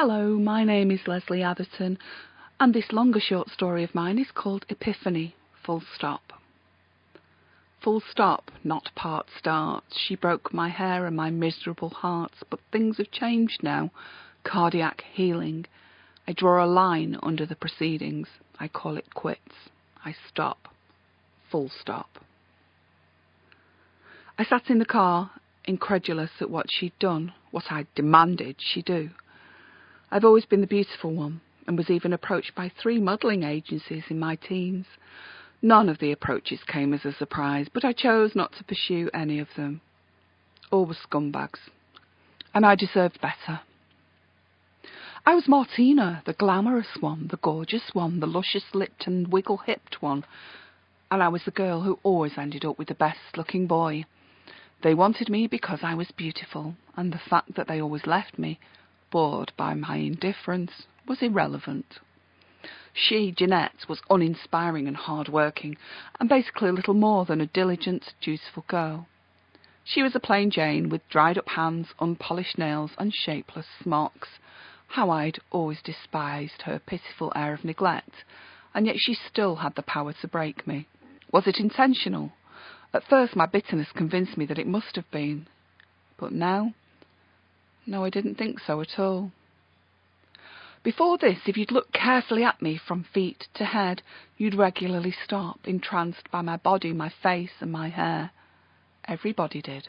Hello, my name is Lesley Reads, and this longer short story of mine is called Epiphany, full stop. Full stop, not part start. She broke my hair and my miserable heart, but things have changed now. Cardiac healing. I draw a line under the proceedings. I call it quits. I stop. Full stop. I sat in the car, incredulous at what she'd done, what I demanded she do. I've always been the beautiful one, and was even approached by 3 modelling agencies in my teens. None of the approaches came as a surprise, but I chose not to pursue any of them. All were scumbags, and I deserved better. I was Martina, the glamorous one, the gorgeous one, the luscious-lipped and wiggle-hipped one, and I was the girl who always ended up with the best-looking boy. They wanted me because I was beautiful, and the fact that they always left me, bored by my indifference, was irrelevant. She, Jeanette, was uninspiring and hard-working, and basically little more than a diligent, dutiful girl. She was a plain Jane, with dried-up hands, unpolished nails, and shapeless smocks. How I'd always despised her pitiful air of neglect, and yet she still had the power to break me. Was it intentional? At first my bitterness convinced me that it must have been. But now? No, I didn't think so at all. Before this, if you'd looked carefully at me from feet to head, you'd regularly stop, entranced by my body, my face and my hair. Everybody did.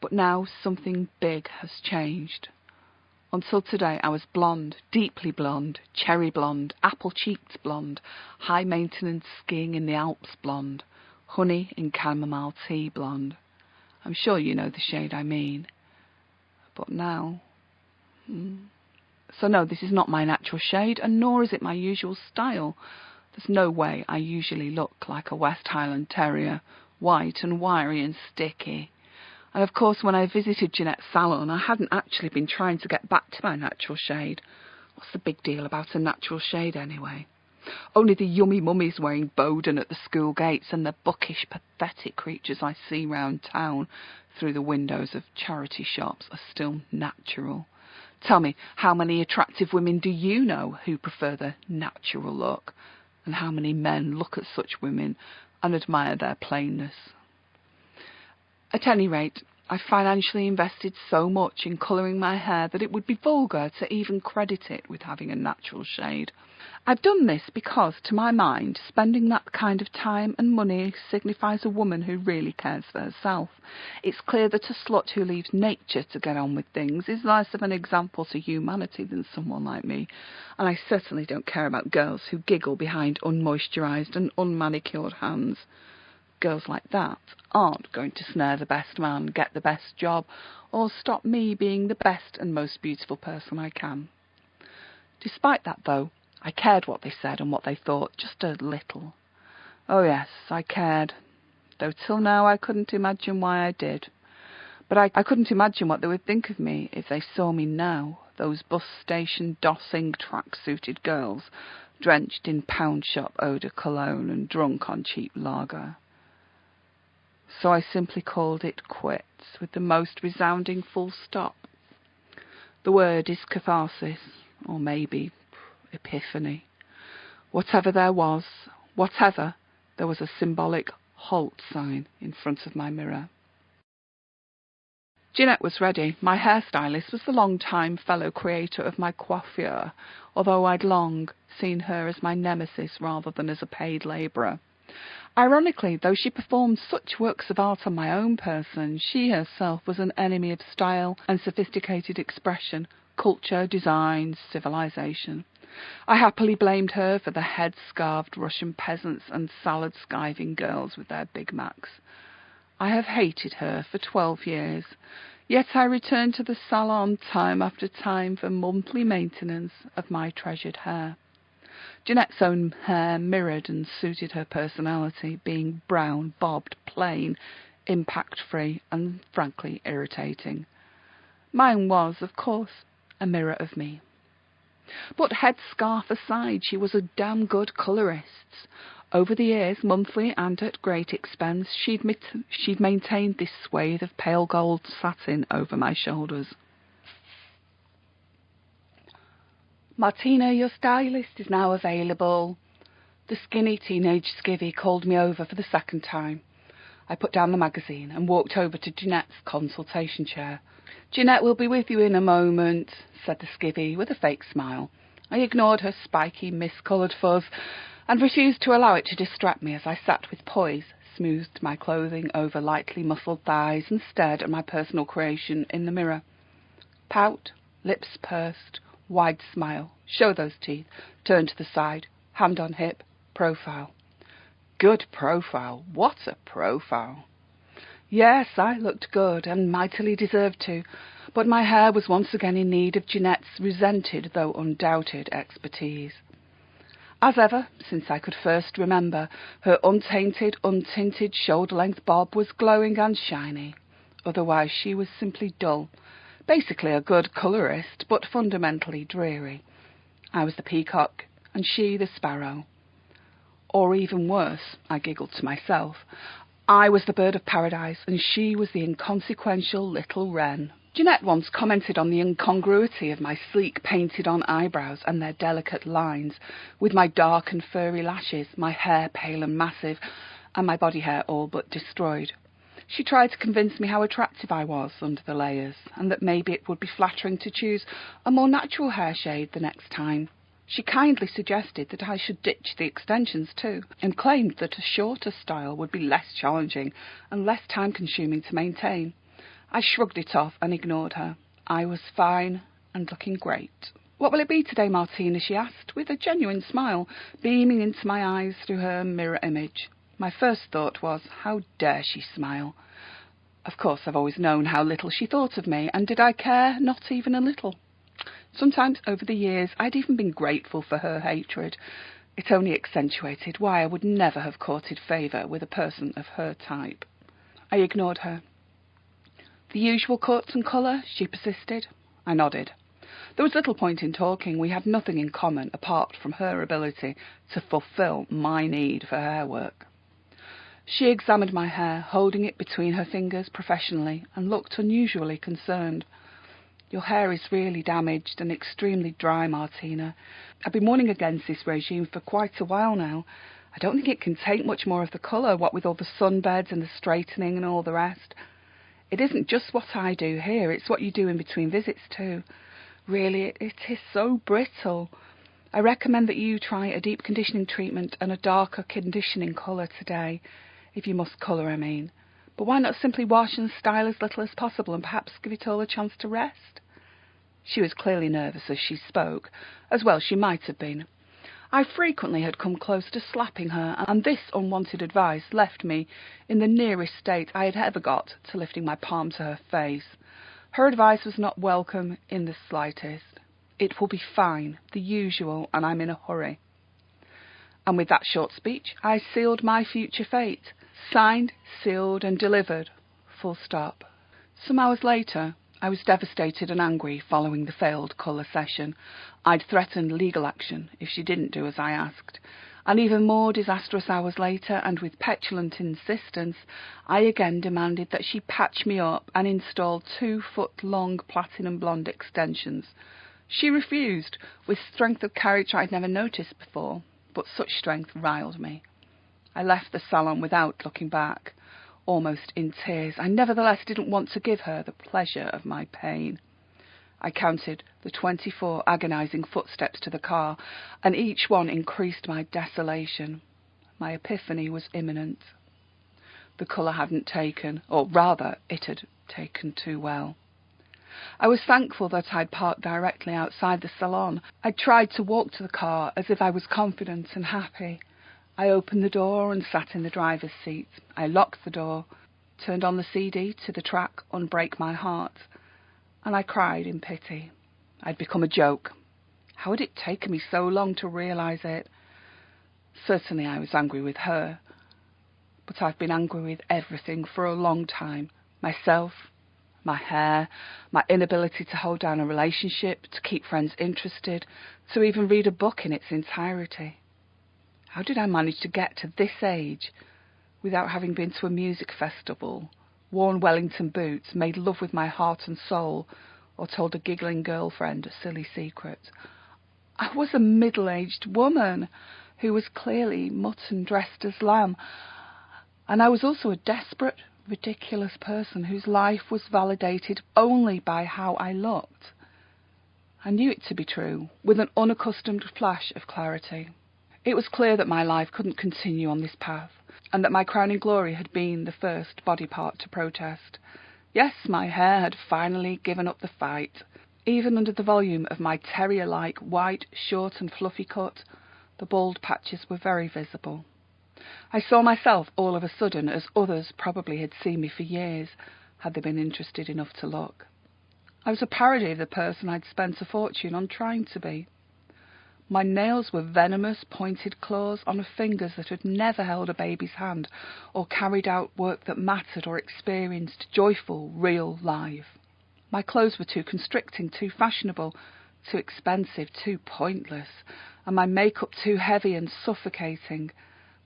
But now something big has changed. Until today I was blonde, deeply blonde, cherry blonde, apple-cheeked blonde, high-maintenance skiing in the Alps blonde, honey in chamomile tea blonde. I'm sure you know the shade I mean. But now... So no, this is not my natural shade, and nor is it my usual style. There's no way I usually look like a West Highland Terrier, white and wiry and sticky. And of course, when I visited Jeanette's salon, I hadn't actually been trying to get back to my natural shade. What's the big deal about a natural shade anyway? Only the yummy mummies wearing Bowden at the school gates and the bookish, pathetic creatures I see round town through the windows of charity shops are still natural. Tell me, how many attractive women do you know who prefer the natural look? And how many men look at such women and admire their plainness? At any rate, I financially invested so much in colouring my hair that it would be vulgar to even credit it with having a natural shade. I've done this because, to my mind, spending that kind of time and money signifies a woman who really cares for herself. It's clear that a slut who leaves nature to get on with things is less of an example to humanity than someone like me, and I certainly don't care about girls who giggle behind unmoisturised and unmanicured hands. Girls like that aren't going to snare the best man, get the best job, or stop me being the best and most beautiful person I can. Despite that, though, I cared what they said and what they thought, just a little. Oh yes, I cared, though till now I couldn't imagine why I did. But I couldn't imagine what they would think of me if they saw me now, those bus station dossing track-suited girls, drenched in pound-shop eau de cologne and drunk on cheap lager. So I simply called it quits, with the most resounding full stop. The word is catharsis, or maybe epiphany. Whatever, there was a symbolic halt sign in front of my mirror. Jeanette was ready. My hairstylist was the long-time fellow creator of my coiffure, although I'd long seen her as my nemesis rather than as a paid labourer. Ironically, though she performed such works of art on my own person, she herself was an enemy of style and sophisticated expression, culture, design, civilization. I happily blamed her for the head-scarved Russian peasants and salad-skiving girls with their Big Macs. I have hated her for 12 years, yet I returned to the salon time after time for monthly maintenance of my treasured hair. Jeanette's own hair mirrored and suited her personality, being brown, bobbed, plain, impact-free, and frankly irritating. Mine was, of course, a mirror of me. But headscarf aside, she was a damn good colourist. Over the years, monthly and at great expense, she'd maintained this swathe of pale gold satin over my shoulders. "Martina, your stylist is now available." The skinny teenage skivvy called me over for the second time. I put down the magazine and walked over to Jeanette's consultation chair. "Jeanette will be with you in a moment," said the skivvy with a fake smile. I ignored her spiky, mist-coloured fuzz and refused to allow it to distract me as I sat with poise, smoothed my clothing over lightly muscled thighs and stared at my personal creation in the mirror. Pout, lips pursed, wide smile, show those teeth, turn to the side, hand on hip, profile. Good profile. What a profile. Yes, I looked good, and mightily deserved to, but my hair was once again in need of Jeanette's resented, though undoubted, expertise. As ever, since I could first remember, her untainted, untinted shoulder-length bob was glowing and shiny. Otherwise she was simply dull. Basically a good colourist, but fundamentally dreary. I was the peacock, and she the sparrow. Or even worse, I giggled to myself, I was the bird of paradise, and she was the inconsequential little wren. Jeanette once commented on the incongruity of my sleek painted-on eyebrows and their delicate lines, with my dark and furry lashes, my hair pale and massive, and my body hair all but destroyed. She tried to convince me how attractive I was under the layers, and that maybe it would be flattering to choose a more natural hair shade the next time. She kindly suggested that I should ditch the extensions too, and claimed that a shorter style would be less challenging and less time-consuming to maintain. I shrugged it off and ignored her. I was fine and looking great. "What will it be today, Martina?" she asked, with a genuine smile, beaming into my eyes through her mirror image. My first thought was, how dare she smile? Of course, I've always known how little she thought of me, and did I care? Not even a little. Sometimes over the years I'd even been grateful for her hatred. It only accentuated why I would never have courted favour with a person of her type. I ignored her. "The usual cut and colour?" she persisted. I nodded. There was little point in talking. We had nothing in common apart from her ability to fulfil my need for hair work. She examined my hair, holding it between her fingers professionally, and looked unusually concerned. "Your hair is really damaged and extremely dry, Martina. I've been warning against this regime for quite a while now. I don't think it can take much more of the colour, what with all the sunbeds and the straightening and all the rest. It isn't just what I do here, it's what you do in between visits too. Really, it is so brittle. I recommend that you try a deep conditioning treatment and a darker conditioning colour today, if you must colour, I mean. But why not simply wash and style as little as possible and perhaps give it all a chance to rest?" She was clearly nervous as she spoke, as well she might have been. I frequently had come close to slapping her, and this unwanted advice left me in the nearest state I had ever got to lifting my palm to her face. Her advice was not welcome in the slightest. "It will be fine, the usual, and I'm in a hurry." And with that short speech I sealed my future fate. Signed, sealed, and delivered. Full stop. Some hours later I was devastated and angry following the failed colour session. I'd threatened legal action if she didn't do as I asked. And even more disastrous hours later, and with petulant insistence, I again demanded that she patch me up and install 2-foot-long platinum blonde extensions. She refused, with strength of carriage I'd never noticed before, but such strength riled me. I left the salon without looking back, almost in tears. I nevertheless didn't want to give her the pleasure of my pain. I counted the 24 agonising footsteps to the car, and each one increased my desolation. My epiphany was imminent. The colour hadn't taken, or rather, it had taken too well. I was thankful that I'd parked directly outside the salon. I tried to walk to the car as if I was confident and happy. I opened the door and sat in the driver's seat. I locked the door, turned on the CD to the track Unbreak My Heart, and I cried in pity. I'd become a joke. How had it taken me so long to realise it? Certainly I was angry with her, but I've been angry with everything for a long time. Myself, my hair, my inability to hold down a relationship, to keep friends interested, to even read a book in its entirety. How did I manage to get to this age without having been to a music festival, worn Wellington boots, made love with my heart and soul, or told a giggling girlfriend a silly secret? I was a middle-aged woman who was clearly mutton dressed as lamb, and I was also a desperate, ridiculous person whose life was validated only by how I looked. I knew it to be true, with an unaccustomed flash of clarity. It was clear that my life couldn't continue on this path, and that my crowning glory had been the first body part to protest. Yes, my hair had finally given up the fight. Even under the volume of my terrier-like white, short and fluffy cut, the bald patches were very visible. I saw myself all of a sudden as others probably had seen me for years, had they been interested enough to look. I was a parody of the person I'd spent a fortune on trying to be. My nails were venomous, pointed claws on fingers that had never held a baby's hand, or carried out work that mattered, or experienced joyful, real life. My clothes were too constricting, too fashionable, too expensive, too pointless, and my makeup too heavy and suffocating,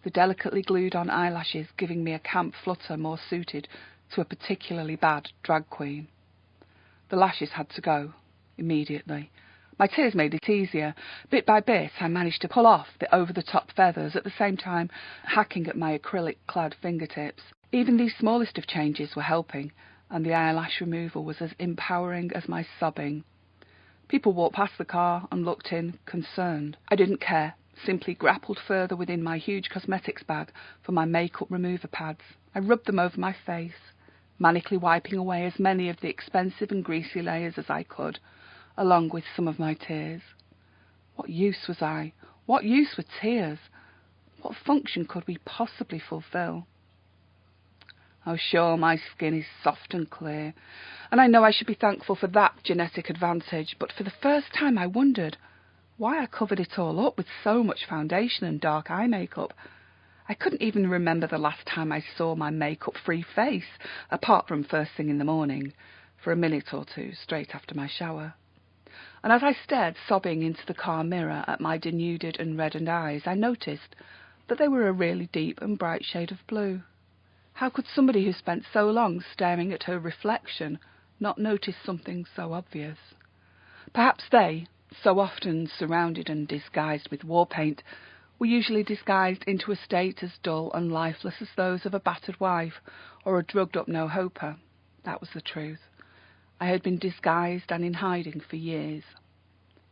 the delicately glued-on eyelashes giving me a camp flutter more suited to a particularly bad drag queen. The lashes had to go, immediately. My tears made it easier. Bit by bit, I managed to pull off the over-the-top feathers, at the same time hacking at my acrylic-clad fingertips. Even these smallest of changes were helping, and the eyelash removal was as empowering as my sobbing. People walked past the car and looked in, concerned. I didn't care, simply grappled further within my huge cosmetics bag for my makeup remover pads. I rubbed them over my face, manically wiping away as many of the expensive and greasy layers as I could, along with some of my tears. What use was I? What use were tears? What function could we possibly fulfill? Oh, sure, my skin is soft and clear, and I know I should be thankful for that genetic advantage, but for the first time I wondered why I covered it all up with so much foundation and dark eye makeup. I couldn't even remember the last time I saw my makeup-free face, apart from first thing in the morning, for a minute or two straight after my shower. And as I stared sobbing into the car mirror at my denuded and reddened eyes, I noticed that they were a really deep and bright shade of blue. How could somebody who spent so long staring at her reflection not notice something so obvious? Perhaps they, so often surrounded and disguised with war paint, were usually disguised into a state as dull and lifeless as those of a battered wife or a drugged-up no-hoper. That was the truth. I had been disguised and in hiding for years.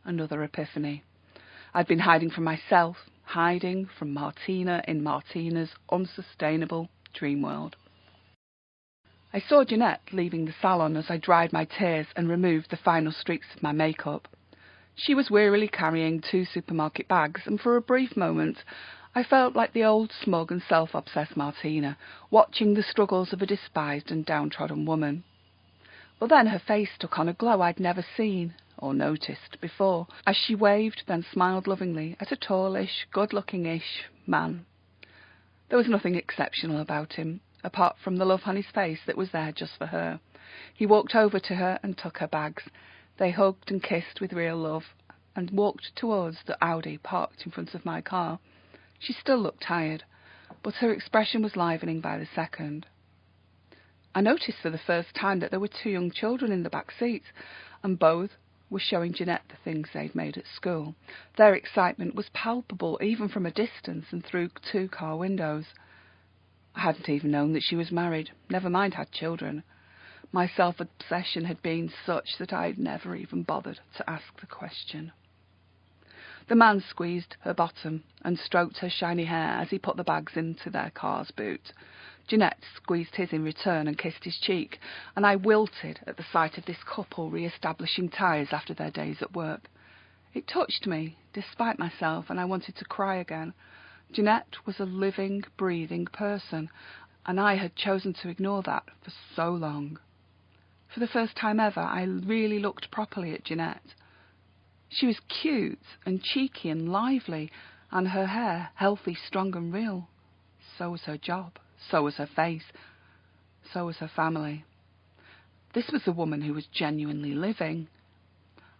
Another epiphany. I'd been hiding from myself, hiding from Martina in Martina's unsustainable dream world. I saw Jeanette leaving the salon as I dried my tears and removed the final streaks of my makeup. She was wearily carrying 2 supermarket bags, and for a brief moment I felt like the old smug and self-obsessed Martina, watching the struggles of a despised and downtrodden woman. But then her face took on a glow I'd never seen or noticed before, as she waved, then smiled lovingly at a tallish, good-looking-ish man. There was nothing exceptional about him, apart from the love on his face that was there just for her. He walked over to her and took her bags. They hugged and kissed with real love, and walked towards the Audi parked in front of my car. She still looked tired, but her expression was livening by the second. I noticed for the first time that there were 2 young children in the back seats, and both were showing Jeanette the things they'd made at school. Their excitement was palpable even from a distance and through 2 car windows. I hadn't even known that she was married, never mind had children. My self-obsession had been such that I'd never even bothered to ask the question. The man squeezed her bottom and stroked her shiny hair as he put the bags into their car's boot. Jeanette squeezed his in return and kissed his cheek, and I wilted at the sight of this couple re-establishing ties after their days at work. It touched me, despite myself, and I wanted to cry again. Jeanette was a living, breathing person, and I had chosen to ignore that for so long. For the first time ever, I really looked properly at Jeanette. She was cute and cheeky and lively, and her hair healthy, strong and real. So was her job. So was her face. So was her family. This was a woman who was genuinely living.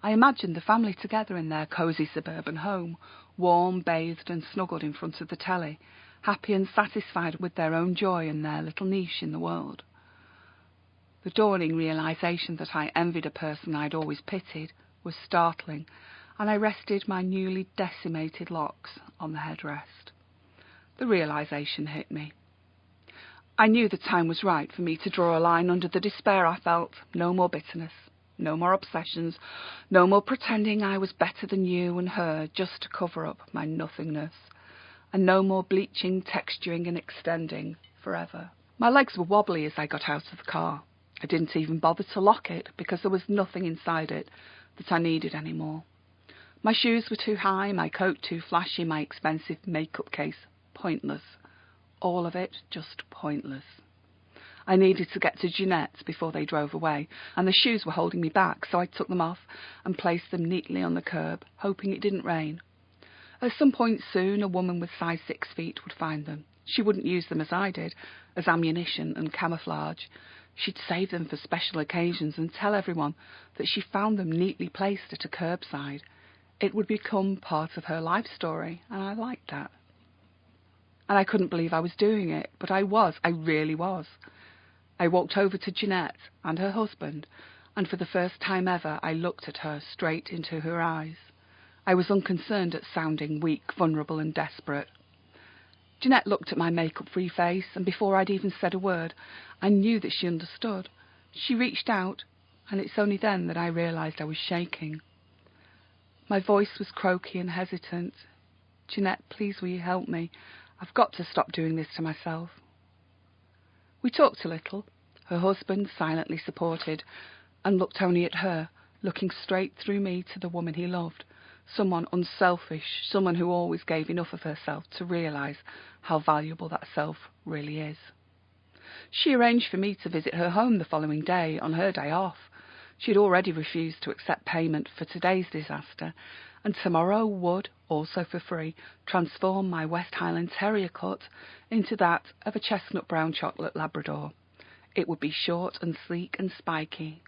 I imagined the family together in their cosy suburban home, warm, bathed and snuggled in front of the telly, happy and satisfied with their own joy and their little niche in the world. The dawning realization that I envied a person I'd always pitied was startling, and I rested my newly decimated locks on the headrest. The realisation hit me. I knew the time was right for me to draw a line under the despair I felt. No more bitterness, no more obsessions, no more pretending I was better than you and her just to cover up my nothingness, and no more bleaching, texturing and extending forever. My legs were wobbly as I got out of the car. I didn't even bother to lock it because there was nothing inside it that I needed anymore. My shoes were too high, my coat too flashy, my expensive makeup case pointless. All of it just pointless. I needed to get to Jeanette's before they drove away, and the shoes were holding me back, so I took them off and placed them neatly on the curb, hoping it didn't rain. At some point soon, a woman with size 6 feet would find them. She wouldn't use them as I did, as ammunition and camouflage. She'd save them for special occasions and tell everyone that she found them neatly placed at a curbside. It would become part of her life story, and I liked that. And I couldn't believe I was doing it, but I really was. I walked over to Jeanette and her husband, and for the first time ever I looked at her straight into her eyes. I was unconcerned at sounding weak, vulnerable and desperate. Jeanette looked at my makeup-free face, and before I'd even said a word, I knew that she understood. She reached out, and it's only then that I realised I was shaking. My voice was croaky and hesitant. "Jeanette, please will you help me? I've got to stop doing this to myself." We talked a little. Her husband silently supported and looked only at her, looking straight through me to the woman he loved, someone unselfish, someone who always gave enough of herself to realise how valuable that self really is. She arranged for me to visit her home the following day, on her day off. She had already refused to accept payment for today's disaster, and tomorrow would, also for free, transform my West Highland Terrier cut into that of a chestnut brown chocolate Labrador. It would be short and sleek and spiky.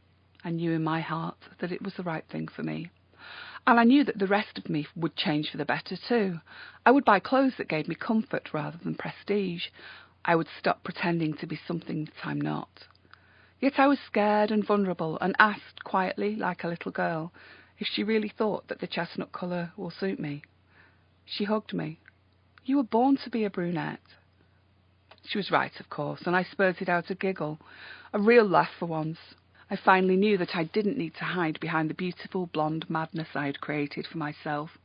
I knew in my heart that it was the right thing for me. And I knew that the rest of me would change for the better too. I would buy clothes that gave me comfort rather than prestige. I would stop pretending to be something that I'm not. Yet I was scared and vulnerable and asked quietly, like a little girl, if she really thought that the chestnut colour will suit me. She hugged me. "You were born to be a brunette." She was right, of course, and I spurted out a giggle, a real laugh for once. I finally knew that I didn't need to hide behind the beautiful blonde madness I had created for myself.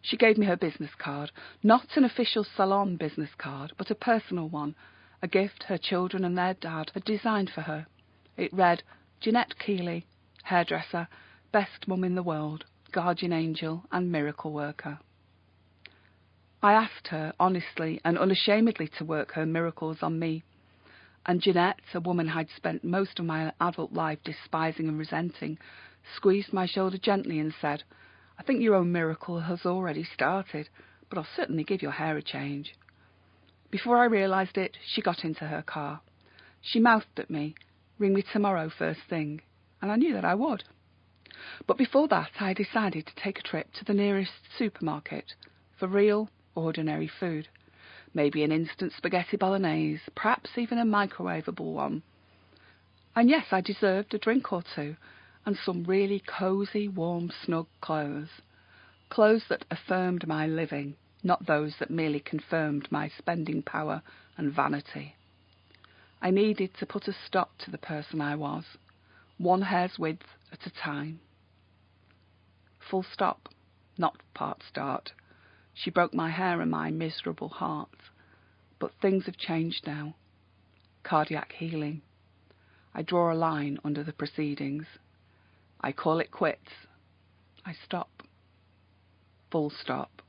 She gave me her business card, not an official salon business card, but a personal one, a gift her children and their dad had designed for her. It read, "Jeanette Keeley, hairdresser, best mum in the world, guardian angel and miracle worker." I asked her honestly and unashamedly to work her miracles on me. And Jeanette, a woman I'd spent most of my adult life despising and resenting, squeezed my shoulder gently and said, "I think your own miracle has already started, but I'll certainly give your hair a change." Before I realised it, she got into her car. She mouthed at me, "Ring me tomorrow first thing," and I knew that I would. But before that, I decided to take a trip to the nearest supermarket for real, ordinary food. Maybe an instant spaghetti bolognese, perhaps even a microwavable one. And yes, I deserved a drink or two, and some really cosy, warm, snug clothes. Clothes that affirmed my living, not those that merely confirmed my spending power and vanity. I needed to put a stop to the person I was, one hair's width at a time. Full stop, not part start. She broke my hair and my miserable heart. But things have changed now. Cardiac healing. I draw a line under the proceedings. I call it quits. I stop. Full stop.